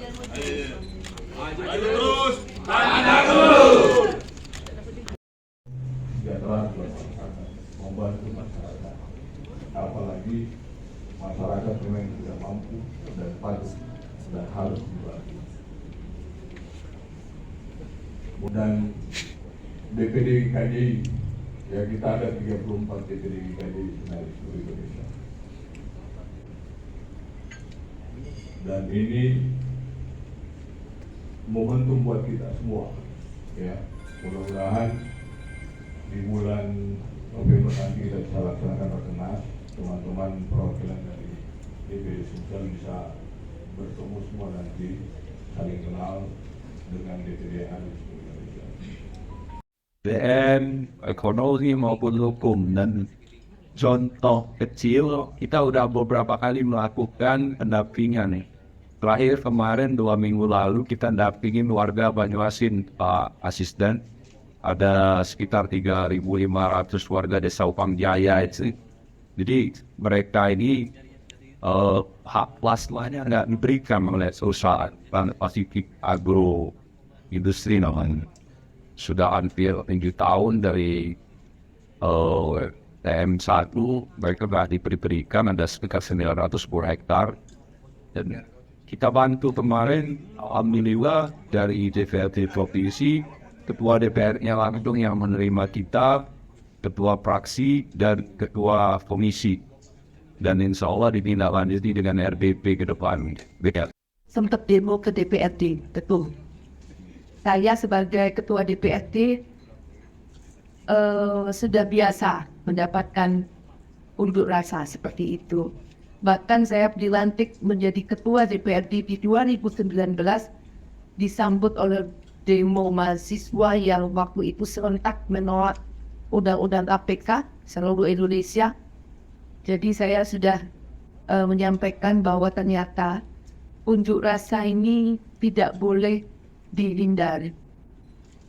Maju terus, panjang terus. Sejahtera buat masyarakat, membantu masyarakat, apalagi masyarakat memang tidak mampu dan patut dan harus dibantu. Dan DPD GKJ, ya kita ada 34 DPD GKJ di seluruh Indonesia. Dan ini momentum buat kita semua, ya. Mudah-mudahan di bulan November nanti kita bisa laksanakan rakernas, teman-teman perwakilan dari DPD Sumsel bisa bertemu semua nanti, saling kenal dengan DPD yang ada di seluruh Indonesia. BM, ekonomi maupun hukum, dan contoh kecil kita udah beberapa kali melakukan pendampingan nih. Terakhir kemarin 2 minggu lalu kita dampingin warga Banyuasin, Pak Asisten. Ada sekitar 3.500 warga desa Upang Jaya itu. Jadi mereka ini hak plasmanya nggak diberikan oleh perusahaan Pasifik Agro Industri namanya. Sudah hampir 7 tahun dari TM1 mereka nggak diberikan, ada sekitar 910 hektar. Dan kita bantu kemarin, alhamdulillah dari DPRD Provinsi, Ketua DPR-nya langsung yang menerima kita, Ketua Fraksi, dan Ketua Komisi. Dan insya Allah ditindaklanjuti dengan RBP ke depan. Sempat demo ke DPRD, betul. Saya sebagai Ketua DPRD sudah biasa mendapatkan unjuk rasa seperti itu. Bahkan saya dilantik menjadi Ketua DPRD di 2019, disambut oleh demo mahasiswa yang waktu itu serentak menolak Undang-Undang KPK seluruh Indonesia. Jadi saya sudah menyampaikan bahwa ternyata unjuk rasa ini tidak boleh dihindari.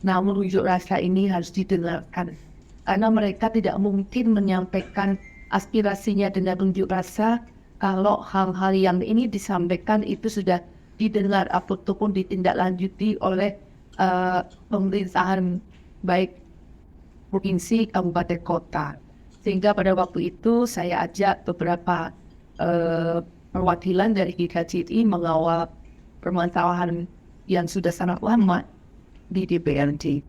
Namun unjuk rasa ini harus didengarkan. Karena mereka tidak mungkin menyampaikan aspirasinya dengan unjuk rasa kalau hal-hal yang ini disampaikan itu sudah didengar ataupun ditindaklanjuti oleh pemerintahan baik provinsi, kabupaten, kota. Sehingga pada waktu itu saya ajak beberapa perwakilan dari GKJI mengawal permasalahan yang sudah sangat lama di DPRD.